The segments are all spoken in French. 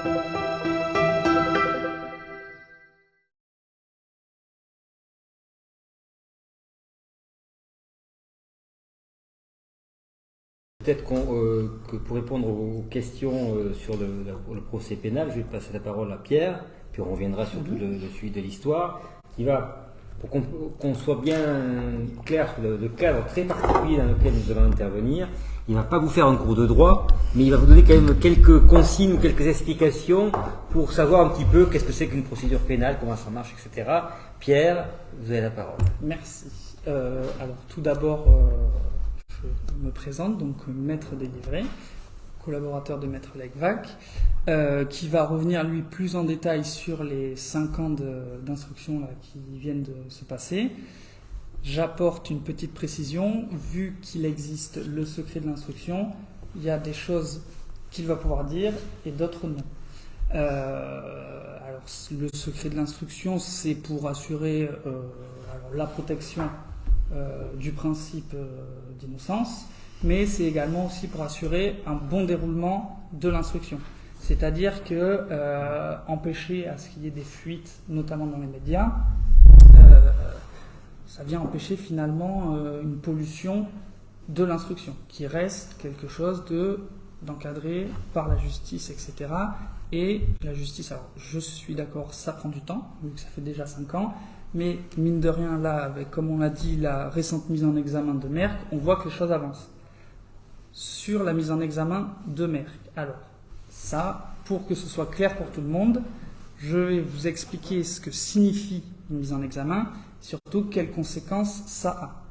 Peut-être que pour répondre aux questions sur le procès pénal, je vais passer la parole à Pierre, puis on reviendra sur tout le suivi de l'histoire, qui va, pour qu'on soit bien clair sur le cadre très particulier dans lequel nous allons intervenir, il ne va pas vous faire un cours de droit, mais il va vous donner quand même quelques consignes, quelques explications pour savoir un petit peu qu'est-ce que c'est qu'une procédure pénale, comment ça marche, etc. Pierre, vous avez la parole. Merci. Alors tout d'abord, je me présente, donc maître délivré, collaborateur de maître Legvac, qui va revenir lui plus en détail sur les 5 ans d'instruction là, qui viennent de se passer. J'apporte une petite précision, vu qu'il existe le secret de l'instruction, il y a des choses qu'il va pouvoir dire et d'autres non. Alors le secret de l'instruction, c'est pour assurer la protection du principe d'innocence, mais c'est également aussi pour assurer un bon déroulement de l'instruction. C'est-à-dire que empêcher à ce qu'il y ait des fuites, notamment dans les médias, ça vient empêcher finalement une pollution de l'instruction, qui reste quelque chose d'encadré par la justice, etc. Et la justice, alors je suis d'accord, ça prend du temps, vu que ça fait déjà 5 ans, mais mine de rien, là, avec, comme on l'a dit, la récente mise en examen de Merck, on voit que les choses avancent. Sur la mise en examen de Merck, alors, ça, pour que ce soit clair pour tout le monde, je vais vous expliquer ce que signifie une mise en examen, surtout quelles conséquences ça a.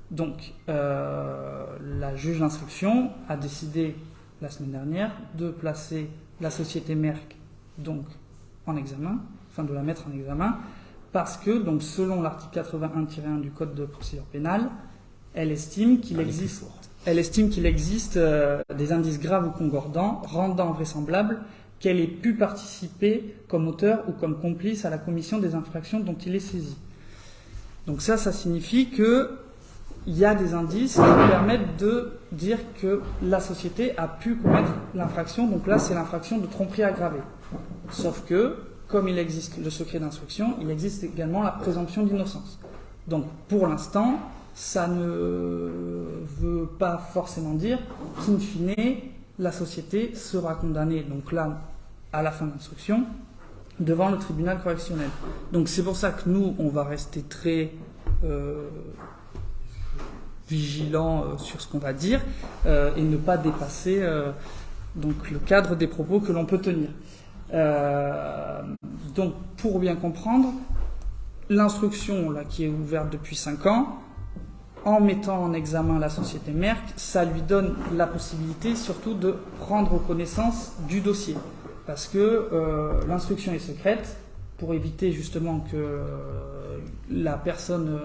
Donc, la juge d'instruction a décidé la semaine dernière de placer la société Merck donc en examen, enfin de la mettre en examen, parce que donc selon l'article 81-1 du Code de procédure pénale, elle estime qu'il existe des indices graves ou concordants rendant vraisemblable qu'elle ait pu participer comme auteur ou comme complice à la commission des infractions dont il est saisi. Donc ça signifie que il y a des indices qui permettent de dire que la société a pu commettre l'infraction. Donc là, c'est l'infraction de tromperie aggravée. Sauf que, comme il existe le secret d'instruction, il existe également la présomption d'innocence. Donc pour l'instant, ça ne veut pas forcément dire qu'in fine, la société sera condamnée, donc là, à la fin de l'instruction, devant le tribunal correctionnel. Donc c'est pour ça que nous, on va rester très vigilants sur ce qu'on va dire et ne pas dépasser donc le cadre des propos que l'on peut tenir. Donc pour bien comprendre, l'instruction là, qui est ouverte depuis 5 ans, en mettant en examen la société Merck, ça lui donne la possibilité surtout de prendre connaissance du dossier. Parce que l'instruction est secrète, pour éviter justement que la personne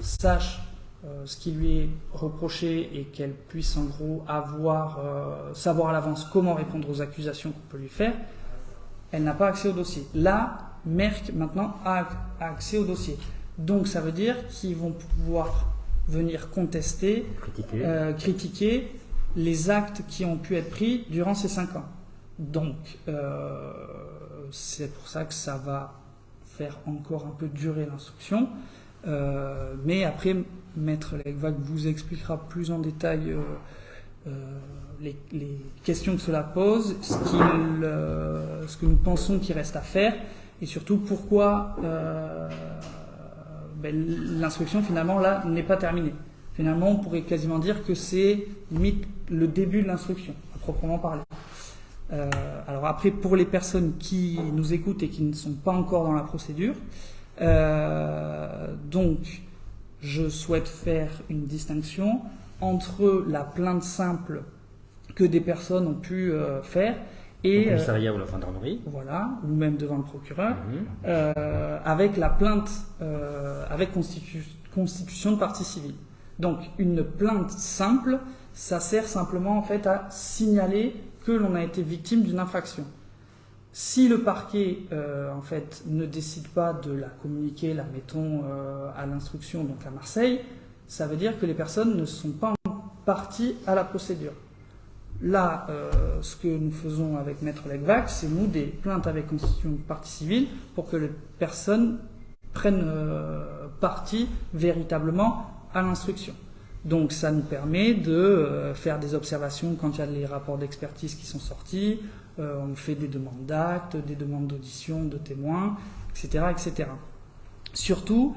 sache ce qui lui est reproché et qu'elle puisse en gros savoir à l'avance comment répondre aux accusations qu'on peut lui faire, elle n'a pas accès au dossier. Là, Merck maintenant a accès au dossier. Donc ça veut dire qu'ils vont pouvoir venir contester, critiquer les actes qui ont pu être pris durant ces 5 ans. Donc, c'est pour ça que ça va faire encore un peu durer l'instruction. Mais après, Maître Legvac vous expliquera plus en détail les questions que cela pose, ce que nous pensons qu'il reste à faire, et surtout pourquoi l'instruction finalement là n'est pas terminée. Finalement, on pourrait quasiment dire que c'est limite le début de l'instruction, à proprement parler. Alors après, pour les personnes qui nous écoutent et qui ne sont pas encore dans la procédure, donc je souhaite faire une distinction entre la plainte simple que des personnes ont pu faire et au commissariat ou la gendarmerie, voilà, ou même devant le procureur, avec la plainte avec constitution de partie civile. Donc une plainte simple, ça sert simplement en fait à signaler que l'on a été victime d'une infraction. Si le parquet en fait ne décide pas de la communiquer, la mettons à l'instruction, donc à Marseille, ça veut dire que les personnes ne sont pas parties à la procédure. Là, ce que nous faisons avec Maître Legvac, c'est nous des plaintes avec constitution de partie civile pour que les personnes prennent partie véritablement à l'instruction. Donc ça nous permet de faire des observations quand il y a les rapports d'expertise qui sont sortis, on fait des demandes d'actes, des demandes d'audition de témoins, etc., etc. Surtout,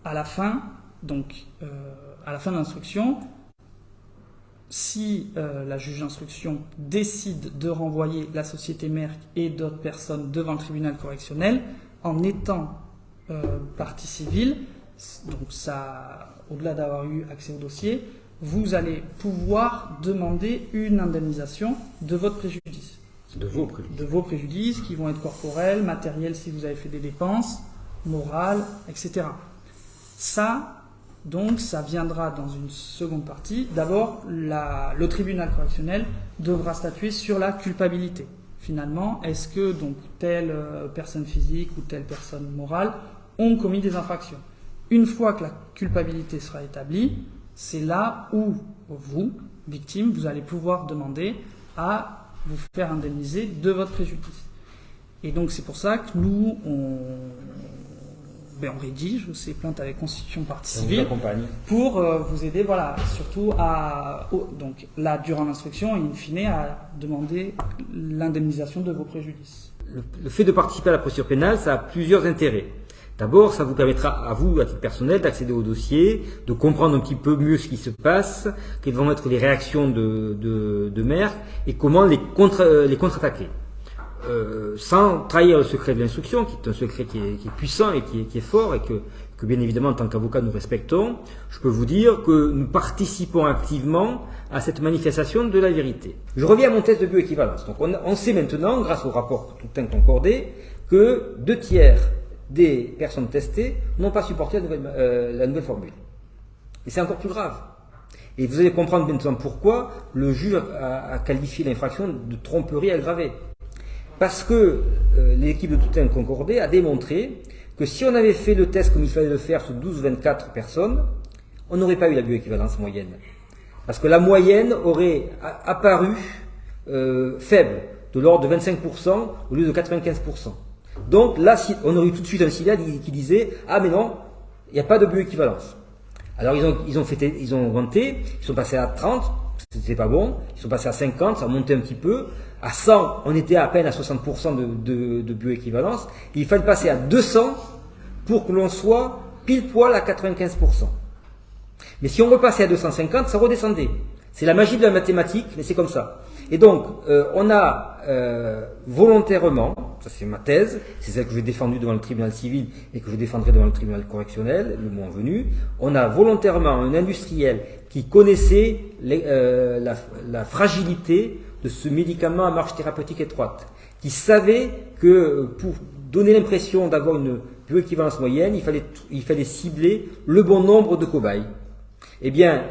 à la fin, à la fin de l'instruction, si la juge d'instruction décide de renvoyer la société mère et d'autres personnes devant le tribunal correctionnel, en étant partie civile, donc ça, au-delà d'avoir eu accès au dossier, vous allez pouvoir demander une indemnisation de votre préjudice. De vos préjudices. De vos préjudices qui vont être corporels, matériels si vous avez fait des dépenses, morales, etc. Ça, donc, ça viendra dans une seconde partie. D'abord, le tribunal correctionnel devra statuer sur la culpabilité. Finalement, est-ce que donc telle personne physique ou telle personne morale ont commis des infractions? Une fois que la culpabilité sera établie, c'est là où vous, victime, vous allez pouvoir demander à vous faire indemniser de votre préjudice. Et donc c'est pour ça que nous, on rédige ces plaintes avec constitution de partie civile pour vous aider, voilà, surtout donc là, durant l'instruction et in fine, à demander l'indemnisation de vos préjudices. Le fait de participer à la procédure pénale, ça a plusieurs intérêts. D'abord, ça vous permettra à vous, à titre personnel, d'accéder au dossier, de comprendre un petit peu mieux ce qui se passe, quelles vont être les réactions de Merck et comment les contre-attaquer. Sans trahir le secret de l'instruction, qui est un secret qui est puissant et qui est fort et que bien évidemment en tant qu'avocat nous respectons, je peux vous dire que nous participons activement à cette manifestation de la vérité. Je reviens à mon test de bioéquivalence. Donc on sait maintenant, grâce au rapport tout concordé, que 2/3 des personnes testées n'ont pas supporté la nouvelle formule. Et c'est encore plus grave. Et vous allez comprendre maintenant pourquoi le juge a qualifié l'infraction de tromperie aggravée. Parce que l'équipe de Toutain concordé a démontré que si on avait fait le test comme il fallait le faire sur 12-24 personnes, on n'aurait pas eu la bioéquivalence moyenne. Parce que la moyenne aurait apparu faible, de l'ordre de 25% au lieu de 95%. Donc là, on aurait eu tout de suite un signal qui disait « Ah mais non, il n'y a pas de bioéquivalence ». Alors ils ont augmenté, ils sont passés à 30, c'était pas bon, ils sont passés à 50, ça a monté un petit peu, à 100, on était à peine à 60% de bioéquivalence, il fallait passer à 200 pour que l'on soit pile poil à 95%. Mais si on repassait à 250, ça redescendait. C'est la magie de la mathématique, mais c'est comme ça. Et donc, on a volontairement, ça c'est ma thèse, c'est celle que j'ai défendue devant le tribunal civil et que je défendrai devant le tribunal correctionnel le moment venu, on a volontairement un industriel qui connaissait la fragilité de ce médicament à marge thérapeutique étroite, qui savait que pour donner l'impression d'avoir une bioéquivalence moyenne, il fallait cibler le bon nombre de cobayes. Eh bien,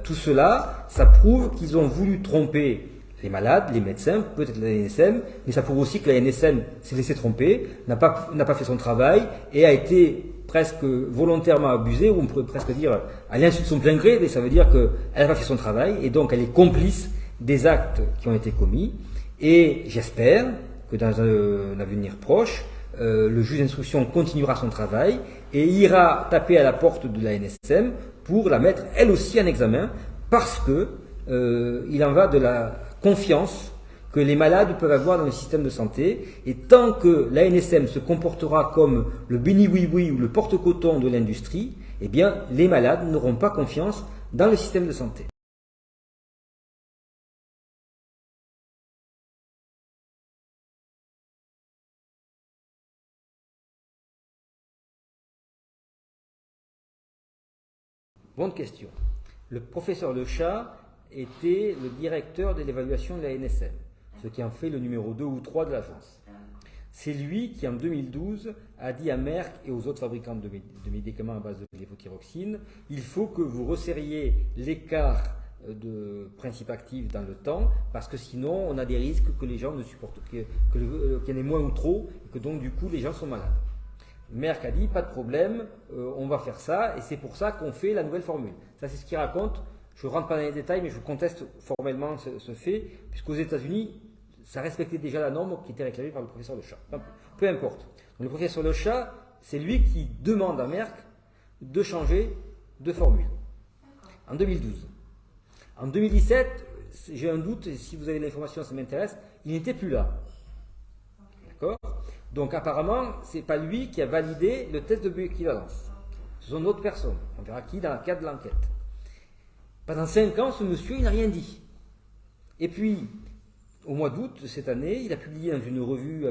tout cela, ça prouve qu'ils ont voulu tromper les malades, les médecins, peut-être la NSM, mais ça prouve aussi que la NSM s'est laissée tromper, n'a pas fait son travail et a été presque volontairement abusée, ou on pourrait presque dire à l'insu de son plein gré, et ça veut dire qu'elle n'a pas fait son travail et donc elle est complice des actes qui ont été commis. Et j'espère que dans un avenir proche, le juge d'instruction continuera son travail et ira taper à la porte de la NSM pour la mettre elle aussi en examen, parce que il en va de la confiance que les malades peuvent avoir dans le système de santé, et tant que la NSM se comportera comme le béni-oui-oui ou le porte-coton de l'industrie, eh bien les malades n'auront pas confiance dans le système de santé. Bonne question. Le professeur Lechat était le directeur de l'évaluation de la NSM, ce qui en fait le numéro 2 ou 3 de l'agence. C'est lui qui, en 2012, a dit à Merck et aux autres fabricants de médicaments à base de lévothyroxine, il faut que vous resserriez l'écart de principe actif dans le temps, parce que sinon on a des risques que les gens ne supportent, qu'il y en ait moins ou trop, et que donc du coup les gens sont malades. Merck a dit, pas de problème, on va faire ça, et c'est pour ça qu'on fait la nouvelle formule. Ça, c'est ce qu'il raconte Je ne rentre pas dans les détails, mais je conteste formellement ce fait, puisqu'aux États-Unis, ça respectait déjà la norme qui était réclamée par le professeur Le Chat. Peu importe. Donc, le professeur Le Chat, c'est lui qui demande à Merck de changer de formule. En 2012. En 2017, j'ai un doute, et si vous avez l'information, ça m'intéresse, il n'était plus là. D'accord? Donc apparemment, ce n'est pas lui qui a validé le test de bioéquivalence. Ce sont d'autres personnes. On verra qui dans le cadre de l'enquête. Pendant 5 ans, ce monsieur, il n'a rien dit. Et puis, au mois d'août de cette année, il a publié dans une revue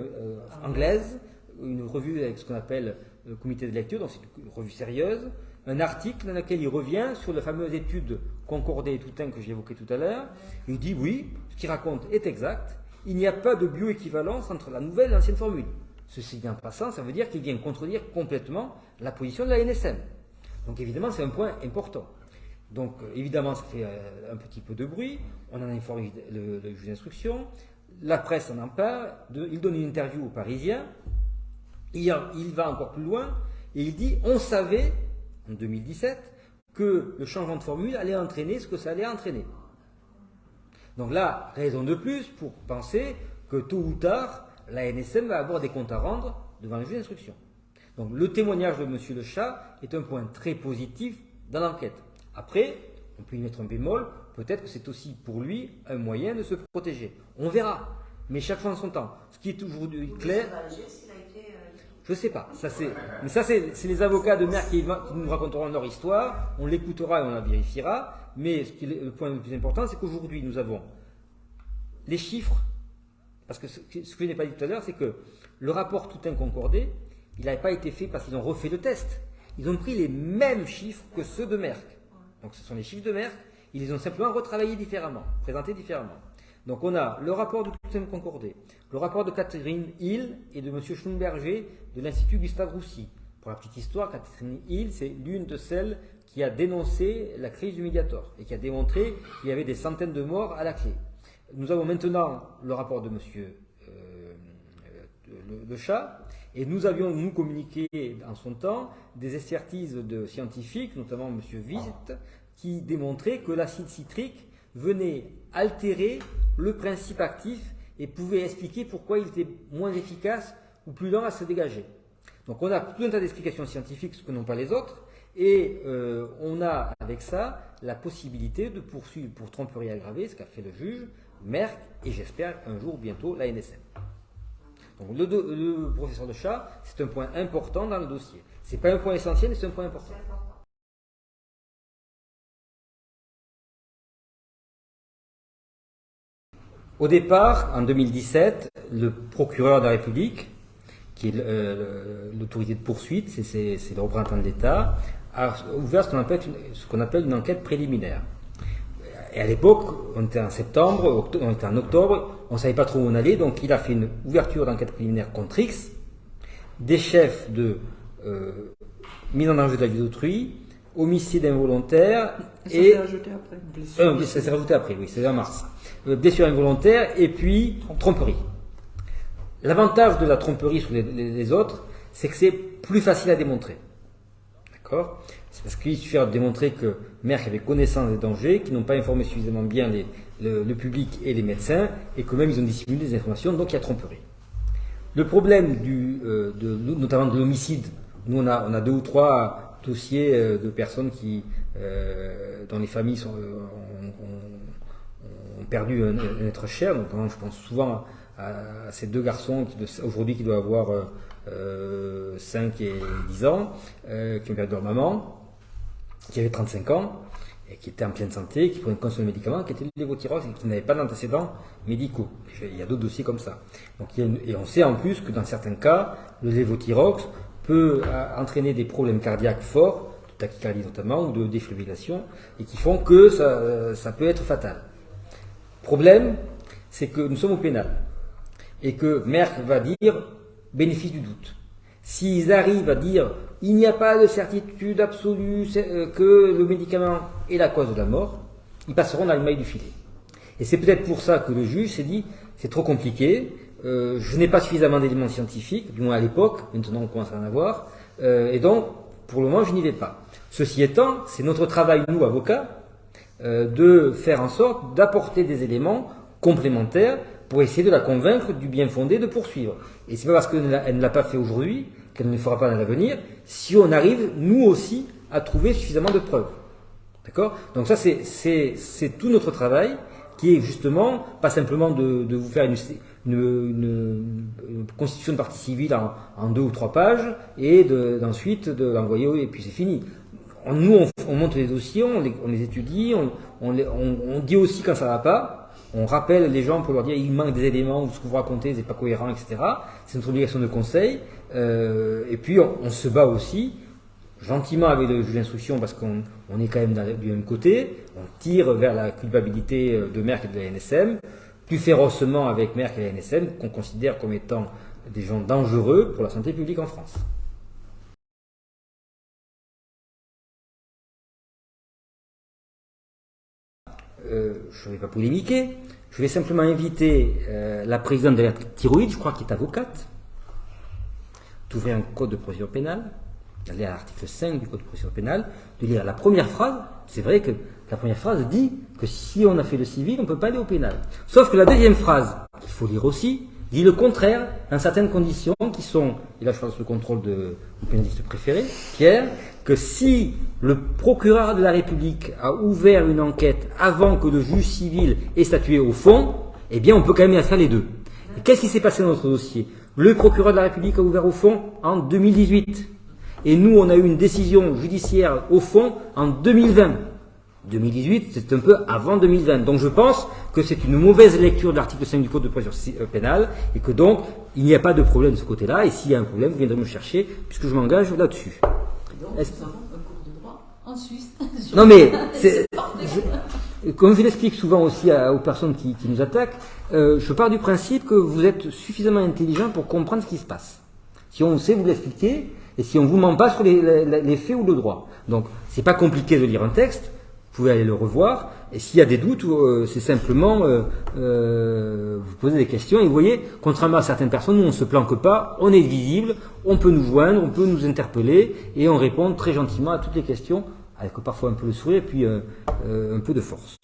anglaise, une revue avec ce qu'on appelle le comité de lecture, donc c'est une revue sérieuse, un article dans lequel il revient sur la fameuse étude concordée et tout un que j'ai évoquée tout à l'heure. Il dit oui, ce qu'il raconte est exact, il n'y a pas de bioéquivalence entre la nouvelle et l'ancienne formule. Ceci dit en passant, ça veut dire qu'il vient contredire complètement la position de la NSM. Donc évidemment, c'est un point important. Donc évidemment, ça fait un petit peu de bruit, on en informe le juge d'instruction, la presse en parle, il donne une interview aux Parisiens, il va encore plus loin, et il dit, on savait, en 2017, que le changement de formule allait entraîner ce que ça allait entraîner. Donc là, raison de plus pour penser que tôt ou tard, la NSM va avoir des comptes à rendre devant le juge d'instruction. Donc le témoignage de M. Le Chat est un point très positif dans l'enquête. Après, on peut y mettre un bémol, peut-être que c'est aussi pour lui un moyen de se protéger. On verra, mais chaque fois en son temps. Ce qui est toujours clair... Je ne sais pas, mais ça c'est les avocats de Merck qui nous raconteront leur histoire, on l'écoutera et on la vérifiera, mais le point le plus important, c'est qu'aujourd'hui nous avons les chiffres, parce que ce que je n'ai pas dit tout à l'heure, c'est que le rapport tout concordé, il n'avait pas été fait parce qu'ils ont refait le test, ils ont pris les mêmes chiffres que ceux de Merck. Donc ce sont les chiffres de Merck, ils les ont simplement retravaillés différemment, présentés différemment. Donc on a le rapport de tout concordé, le rapport de Catherine Hill et de M. Schlumberger de l'Institut Gustave Roussy. Pour la petite histoire, Catherine Hill, c'est l'une de celles qui a dénoncé la crise du Mediator et qui a démontré qu'il y avait des centaines de morts à la clé. Nous avons maintenant le rapport de M. Le Chat, et nous avions, nous, communiqué en son temps des expertises de scientifiques, notamment M. Witt, qui démontraient que l'acide citrique venait altérer le principe actif et pouvait expliquer pourquoi il était moins efficace ou plus lent à se dégager. Donc on a tout un tas d'explications scientifiques, ce que n'ont pas les autres, et on a avec ça la possibilité de poursuivre pour tromperie aggravée, ce qu'a fait le juge, Merck, et j'espère un jour bientôt la NSM. Donc le professeur Le Chat, c'est un point important dans le dossier. Ce n'est pas un point essentiel, mais c'est un point important. Au départ, en 2017, le procureur de la République, qui est l'autorité de poursuite, c'est le représentant de l'État, a ouvert ce qu'on appelle une enquête préliminaire. Et à l'époque, on était en septembre, on était en octobre, on ne savait pas trop où on allait, donc il a fait une ouverture d'enquête préliminaire contre X, des chefs de mise en danger de la vie d'autrui, homicide involontaire et... Ça s'est rajouté après. Ça s'est rajouté après, oui, c'est en mars. Blessure involontaire et puis tromperie. L'avantage de la tromperie sur les autres, c'est que c'est plus facile à démontrer. D'accord ? C'est parce qu'il suffit de démontrer que Merck avait connaissance des dangers, qu'ils n'ont pas informé suffisamment bien le public et les médecins, et que même ils ont dissimulé des informations, donc il y a tromperie. Le problème notamment de l'homicide, nous on a 2 ou 3 dossiers de personnes dont les familles ont perdu un être cher, notamment je pense souvent à ces 2 garçons aujourd'hui qui doivent avoir 5 et 10 ans, qui ont perdu leur maman, qui avait 35 ans, et qui était en pleine santé, qui prenait consommer de médicaments, qui était le lévothyrox et qui n'avait pas d'antécédents médicaux. Il y a d'autres dossiers comme ça. Donc, et on sait en plus que dans certains cas, le lévothyrox peut entraîner des problèmes cardiaques forts, de tachycardie notamment, ou de défibrillation, et qui font que ça peut être fatal. Problème, c'est que nous sommes au pénal, et que Merck va dire bénéfice du doute. S'ils arrivent à dire il n'y a pas de certitude absolue que le médicament est la cause de la mort, ils passeront dans les mailles du filet. Et c'est peut-être pour ça que le juge s'est dit c'est trop compliqué, je n'ai pas suffisamment d'éléments scientifiques, du moins à l'époque, maintenant on commence à en avoir, et donc pour le moment je n'y vais pas. Ceci étant, c'est notre travail, nous avocats, de faire en sorte d'apporter des éléments complémentaires pour essayer de la convaincre du bien fondé de poursuivre. Et c'est pas parce qu'elle ne l'a pas fait aujourd'hui qu'elle ne le fera pas dans l'avenir, si on arrive, nous aussi, à trouver suffisamment de preuves. D'accord ? Donc ça, c'est tout notre travail, qui est justement, pas simplement de vous faire une constitution de partie civile en 2 ou 3 pages, et ensuite de l'envoyer, et puis c'est fini. Nous, on monte les dossiers, on les étudie, on dit aussi quand ça ne va pas, on rappelle les gens pour leur dire il manque des éléments, ou ce que vous racontez n'est pas cohérent, etc. C'est notre obligation de conseil. Et puis on se bat aussi, gentiment avec le juge d'instruction, parce qu'on est quand même du même côté, on tire vers la culpabilité de Merck et de la NSM, plus férocement avec Merck et la NSM, qu'on considère comme étant des gens dangereux pour la santé publique en France. Je ne vais pas polémiquer, je vais simplement inviter la présidente de la thyroïde, je crois qu'elle est avocate, d'ouvrir un code de procédure pénale, d'aller à l'article 5 du code de procédure pénale, de lire la première phrase. C'est vrai que la première phrase dit que si on a fait le civil, on ne peut pas aller au pénal. Sauf que la deuxième phrase, qu'il faut lire aussi, dit le contraire, dans certaines conditions qui sont, et là je parle sous le contrôle de mon pénaliste préféré, Pierre, que si le procureur de la République a ouvert une enquête avant que le juge civil ait statué au fond, eh bien on peut quand même faire les deux. Et qu'est-ce qui s'est passé dans notre dossier ? Le procureur de la République a ouvert au fond en 2018. Et nous, on a eu une décision judiciaire au fond en 2020. 2018, c'est un peu avant 2020. Donc je pense que c'est une mauvaise lecture de l'article 5 du Code de procédure pénale et que donc il n'y a pas de problème de ce côté-là. Et s'il y a un problème, vous viendrez me chercher puisque je m'engage là-dessus. Donc nous avons un cours de droit en Suisse. Non mais, comme je l'explique souvent aussi aux personnes qui nous attaquent, je pars du principe que vous êtes suffisamment intelligent pour comprendre ce qui se passe. Si on sait vous l'expliquer et si on ne vous ment pas sur les faits ou le droit. Donc c'est pas compliqué de lire un texte. Vous pouvez aller le revoir, et s'il y a des doutes, c'est simplement vous posez des questions, et vous voyez, contrairement à certaines personnes, nous on ne se planque pas, on est visible, on peut nous joindre, on peut nous interpeller, et on répond très gentiment à toutes les questions, avec parfois un peu de sourire, et puis un peu de force.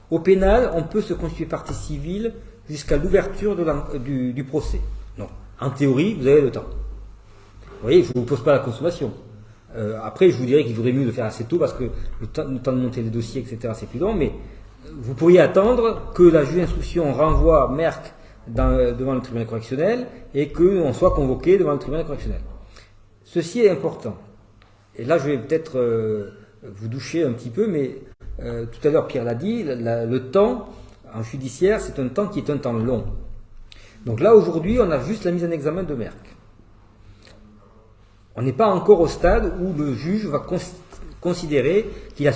Au pénal, on peut se constituer partie civile jusqu'à l'ouverture du procès. Donc, en théorie, vous avez le temps. Vous voyez, je ne vous pose pas la consommation. Après, je vous dirais qu'il vaudrait mieux le faire assez tôt parce que le temps de monter les dossiers, etc., c'est plus long. Mais vous pourriez attendre que la juge d'instruction renvoie Merck devant le tribunal correctionnel et qu'on soit convoqué devant le tribunal correctionnel. Ceci est important. Et là, je vais peut-être vous doucher un petit peu, mais tout à l'heure, Pierre l'a dit, le temps en judiciaire, c'est un temps qui est un temps long. Donc là, aujourd'hui, on a juste la mise en examen de Merck. On n'est pas encore au stade où le juge va considérer qu'il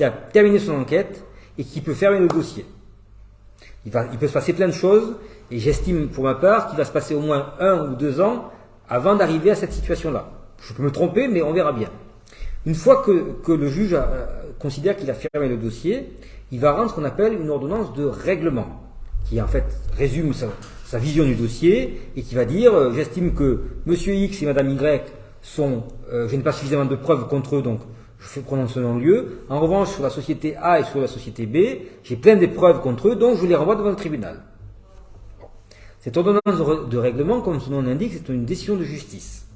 a terminé son enquête et qu'il peut fermer le dossier. Il peut se passer plein de choses et j'estime pour ma part qu'il va se passer au moins 1 ou 2 ans avant d'arriver à cette situation-là. Je peux me tromper, mais on verra bien. Une fois que le juge considère qu'il a fermé le dossier, il va rendre ce qu'on appelle une ordonnance de règlement, qui en fait résume sa vision du dossier et qui va dire j'estime que Monsieur X et Madame Y je n'ai pas suffisamment de preuves contre eux, donc je prononce un non-lieu. En revanche, sur la société A et sur la société B, j'ai plein de preuves contre eux, donc je les renvoie devant le tribunal. Cette ordonnance de règlement, comme son nom l'indique, c'est une décision de justice.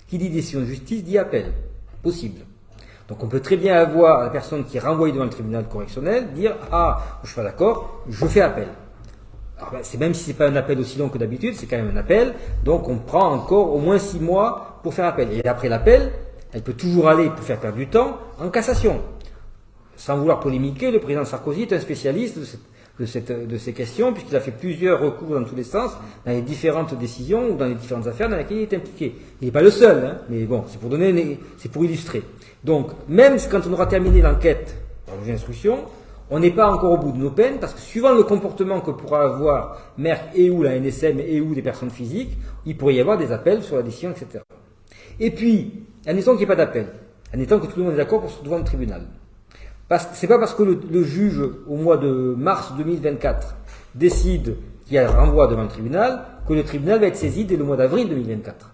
Qui dit décision de justice dit appel. Possible. Donc on peut très bien avoir la personne qui est renvoyée devant le tribunal correctionnel dire « Ah, je suis pas d'accord, je fais appel ». Alors, même si ce n'est pas un appel aussi long que d'habitude, c'est quand même un appel, donc on prend encore au moins 6 mois pour faire appel. Et après l'appel, elle peut toujours aller, pour faire perdre du temps, en cassation. Sans vouloir polémiquer, le président Sarkozy est un spécialiste de ces questions, puisqu'il a fait plusieurs recours dans tous les sens, dans les différentes décisions ou dans les différentes affaires dans lesquelles il est impliqué. Il n'est pas le seul, hein, mais bon, c'est pour illustrer. Donc, même quand on aura terminé l'enquête par le juge d'instruction, on n'est pas encore au bout de nos peines, parce que suivant le comportement que pourra avoir Merck et ou la NSM et ou des personnes physiques, il pourrait y avoir des appels sur la décision, etc. Et puis, admettons qu'il n'y ait pas d'appel, admettons que tout le monde est d'accord pour se devant le tribunal. C'est pas parce que le juge, au mois de mars 2024, décide qu'il y a un renvoi devant le tribunal, que le tribunal va être saisi dès le mois d'avril 2024.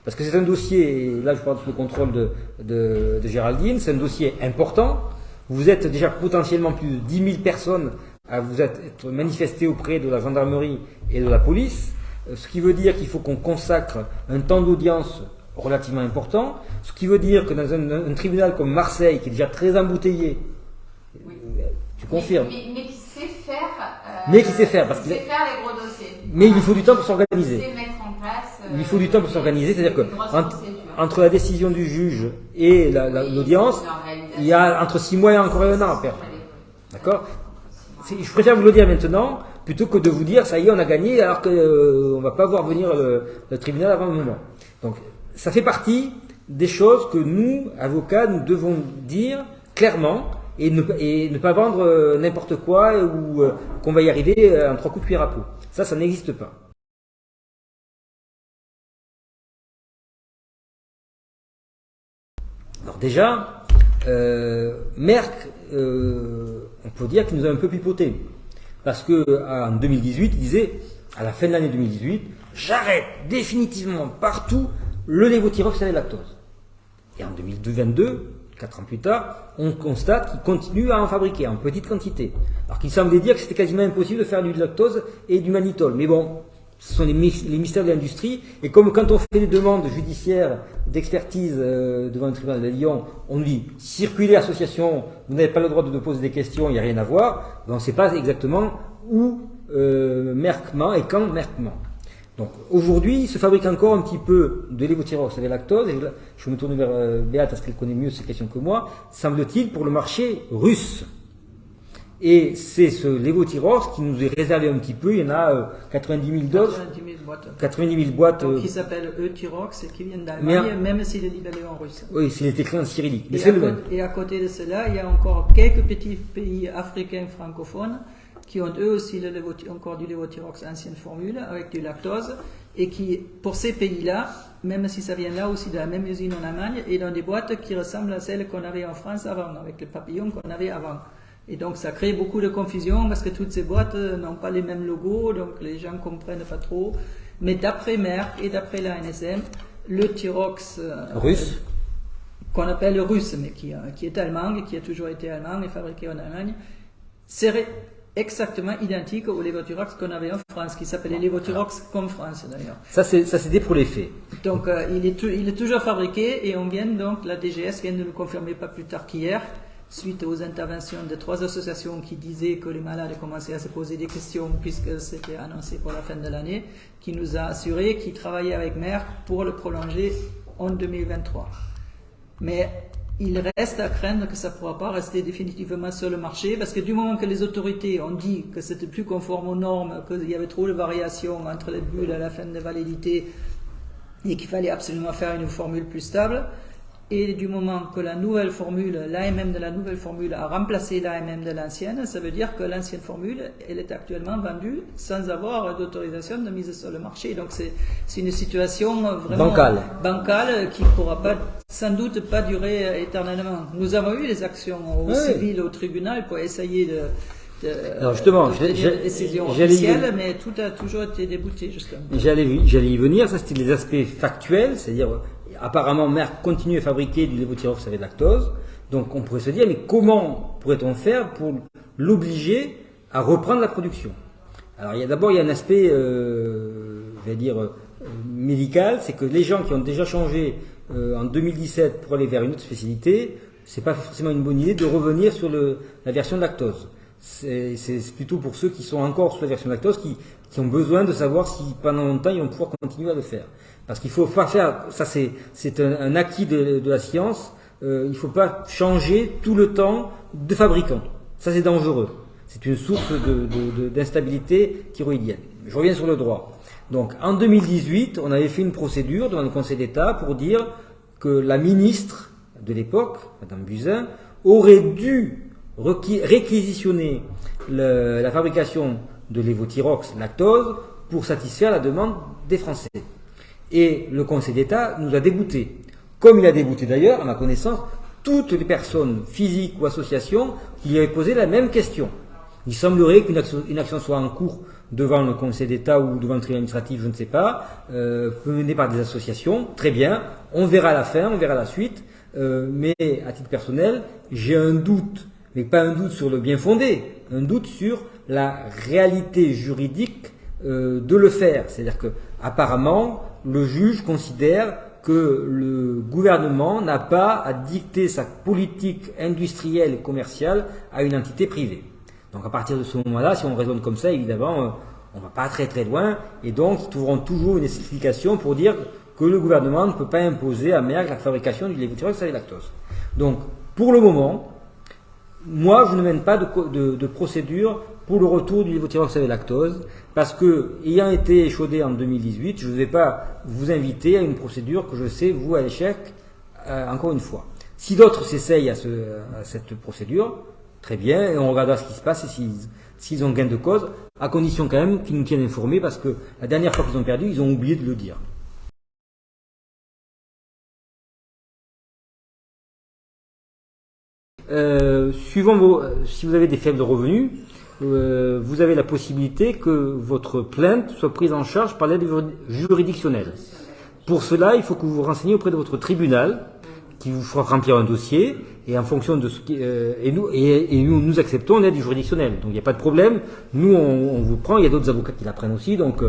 Parce que c'est un dossier, et là je parle sous le contrôle de Géraldine, c'est un dossier important. Vous êtes déjà potentiellement plus de 10 000 personnes à vous être manifestées auprès de la gendarmerie et de la police, ce qui veut dire qu'il faut qu'on consacre un temps d'audience relativement important, ce qui veut dire que dans un tribunal comme Marseille, qui est déjà très embouteillé, Oui. tu confirmes, Mais qui sait faire. Mais qui sait faire, parce qui que- sait faire les gros dossiers. mais il lui faut du temps pour Qui s'organiser. sait mettre en place. Il lui faut du temps pour s'organiser, c'est-à-dire que une grosse entre, procédure. entre la décision du juge et l'audience, il y a entre 6 mois et encore un an à perdre. D'accord? Je préfère vous le dire maintenant, plutôt que de vous dire, ça y est, on a gagné, alors qu'on ne va pas voir venir le tribunal avant le moment. Donc, ça fait partie des choses que nous, avocats, nous devons dire clairement et ne pas vendre n'importe quoi ou qu'on va y arriver en 3 coups de cuillère à peau. Ça n'existe pas. Alors déjà, Merck, on peut dire qu'il nous a un peu pipoté. Parce qu'en 2018, il disait, à la fin de l'année 2018, j'arrête définitivement partout le lévothyrox et la lactose. Et en 2022, 4 ans plus tard, on constate qu'il continue à en fabriquer en petite quantité. Alors qu'il semblait dire que c'était quasiment impossible de faire du lactose et du mannitol. Mais bon, ce sont les mystères de l'industrie. Et comme quand on fait des demandes judiciaires d'expertise devant le tribunal de Lyon, on nous dit circulez association, vous n'avez pas le droit de poser des questions, il n'y a rien à voir. Ben, on ne sait pas exactement où Merck ment et quand Merck ment. Donc aujourd'hui, il se fabrique encore un petit peu de lévothyrox avec lactose. Et là, je me tourne vers Béat parce qu'elle connaît mieux ces questions que moi. Semble-t-il pour le marché russe. Et c'est ce lévothyrox qui nous est réservé un petit peu. Il y en a 90 000 doses. 90 000 boîtes. 90 000 boîtes. Donc, qui s'appelle Euthyrox et qui viennent d'Allemagne, même s'il est libellé en russe. Oui, s'il est écrit en cyrillique. Mais Et c'est à, le côté, même. et à côté de cela, il y a encore quelques petits pays africains francophones qui ont eux aussi encore du lévothyrox ancienne formule avec du lactose et qui, pour ces pays-là, même si ça vient là aussi de la même usine en Allemagne, et dans des boîtes qui ressemblent à celles qu'on avait en France avant, avec le papillon qu'on avait avant. Et donc ça crée beaucoup de confusion parce que toutes ces boîtes n'ont pas les mêmes logos, donc les gens ne comprennent pas trop. Mais d'après Merck et d'après la NSM, le thyrox Russe. qu'on appelle russe, mais qui est allemand et qui a toujours été allemand et fabriqué en Allemagne, serait exactement identique au lévothyrox qu'on avait en France, qui s'appelait lévothyrox comme France d'ailleurs. Ça c'était pour les faits. Donc il est toujours fabriqué et on vient donc, la DGS vient de nous confirmer pas plus tard qu'hier, suite aux interventions de 3 associations qui disaient que les malades commençaient à se poser des questions puisque c'était annoncé pour la fin de l'année, qui nous a assuré qu'ils travaillaient avec Merck pour le prolonger en 2023. Mais il reste à craindre que ça ne pourra pas rester définitivement sur le marché parce que du moment que les autorités ont dit que c'était plus conforme aux normes, qu'il y avait trop de variations entre les bulles à la fin de validité et qu'il fallait absolument faire une formule plus stable, et du moment que la nouvelle formule, l'AMM de la nouvelle formule a remplacé l'AMM de l'ancienne, ça veut dire que l'ancienne formule, elle est actuellement vendue sans avoir d'autorisation de mise sur le marché. Donc c'est une situation vraiment bancale qui ne pourra pas, sans doute pas durer éternellement. Nous avons eu des actions au civil, au tribunal pour essayer alors justement, des décisions officielles, mais tout a toujours été débouté justement. J'allais y venir, ça c'était les aspects factuels, c'est-à-dire apparemment Merck continue à fabriquer du lévothyrox avec lactose, donc on pourrait se dire mais comment pourrait-on faire pour l'obliger à reprendre la production? Alors d'abord il y a un aspect, je vais dire médical, c'est que les gens qui ont déjà changé en 2017 pour aller vers une autre spécialité, c'est pas forcément une bonne idée de revenir sur la version de lactose. C'est plutôt pour ceux qui sont encore sur la version lactose qui ont besoin de savoir si pendant longtemps ils vont pouvoir continuer à le faire. Parce qu'il ne faut pas faire, ça c'est un acquis de la science, il ne faut pas changer tout le temps de fabricant. Ça c'est dangereux. C'est une source d'instabilité thyroïdienne. Je reviens sur le droit. Donc en 2018, on avait fait une procédure devant le Conseil d'État pour dire que la ministre de l'époque, Madame Buzyn, aurait dû réquisitionner la fabrication de lévothyrox lactose pour satisfaire la demande des Français. Et le Conseil d'État nous a déboutés. Comme il a débouté d'ailleurs, à ma connaissance, toutes les personnes physiques ou associations qui lui avaient posé la même question. Il semblerait qu'une action soit en cours devant le Conseil d'État ou devant le tribunal administratif, je ne sais pas, menée par des associations. Très bien, on verra la fin, on verra la suite. Mais à titre personnel, j'ai un doute, mais pas un doute sur le bien fondé, un doute sur la réalité juridique de le faire. C'est-à-dire que apparemment, le juge considère que le gouvernement n'a pas à dicter sa politique industrielle et commerciale à une entité privée. Donc à partir de ce moment-là, si on raisonne comme ça, évidemment, on ne va pas très très loin, et donc ils trouveront toujours une explication pour dire que le gouvernement ne peut pas imposer à Merck la fabrication du lévothyrox avec lactose. Donc pour le moment, moi je ne mène pas de procédure pour le retour du lévothyrox avec lactose, parce que, ayant été échaudé en 2018, je ne vais pas vous inviter à une procédure que je sais vous à l'échec, encore une fois. Si d'autres s'essayent à cette procédure, très bien, et on regardera ce qui se passe et s'ils ont gain de cause, à condition quand même qu'ils nous tiennent informés, parce que la dernière fois qu'ils ont perdu, ils ont oublié de le dire. Si vous avez des faibles revenus, vous avez la possibilité que votre plainte soit prise en charge par l'aide juridictionnelle. Pour cela, il faut que vous vous renseigniez auprès de votre tribunal, qui vous fera remplir un dossier, et en fonction de ce qui, nous acceptons l'aide juridictionnelle. Donc il n'y a pas de problème. Nous on vous prend. Il y a d'autres avocats qui la prennent aussi. Donc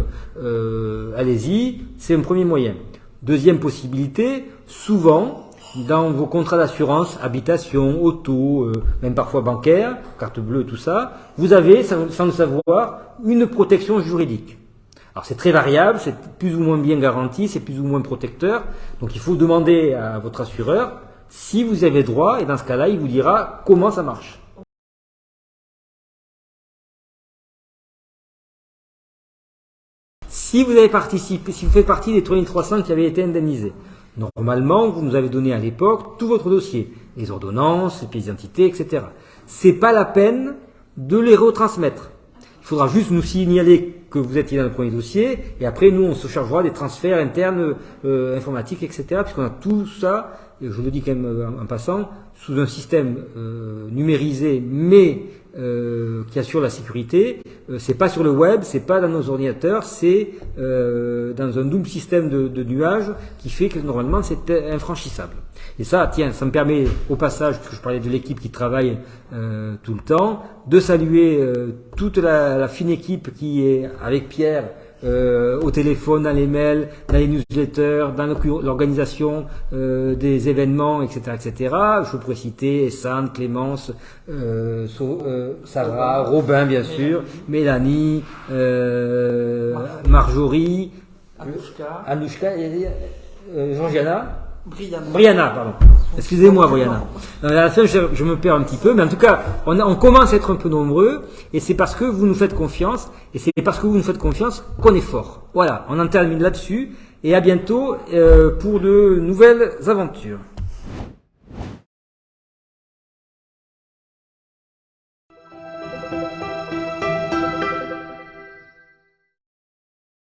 allez-y. C'est un premier moyen. Deuxième possibilité, souvent dans vos contrats d'assurance, habitation, auto, même parfois bancaire, carte bleue, tout ça, vous avez, sans le savoir, une protection juridique. Alors c'est très variable, c'est plus ou moins bien garanti, c'est plus ou moins protecteur. Donc il faut demander à votre assureur si vous avez droit, et dans ce cas-là, il vous dira comment ça marche. Si vous avez participé, si vous faites partie des 3300 qui avaient été indemnisés, normalement, vous nous avez donné à l'époque tout votre dossier, les ordonnances, les pièces d'identité, etc. C'est pas la peine de les retransmettre. Il faudra juste nous signaler que vous étiez dans le premier dossier, et après nous on se chargera des transferts internes informatiques, etc. Puisqu'on a tout ça, et je le dis quand même en passant, sous un système numérisé, mais qui assure la sécurité. C'est pas sur le web, c'est pas dans nos ordinateurs, c'est dans un double système de nuages qui fait que normalement c'est infranchissable. Et ça, tiens, ça me permet au passage, puisque je parlais de l'équipe qui travaille tout le temps, de saluer toute la fine équipe qui est avec Pierre au téléphone, dans les mails, dans les newsletters, dans l'organisation des événements, etc., etc. Je pourrais citer Essane, Clémence, Sarah, Robin, bien sûr, Mélanie, Marjorie, Anouchka, Georgiana, Brianna, pardon. Excusez-moi, Brianna. À la fin, je me perds un petit peu, mais en tout cas, on commence à être un peu nombreux, et c'est parce que vous nous faites confiance, et c'est parce que vous nous faites confiance qu'on est fort. Voilà, on en termine là-dessus, et à bientôt pour de nouvelles aventures.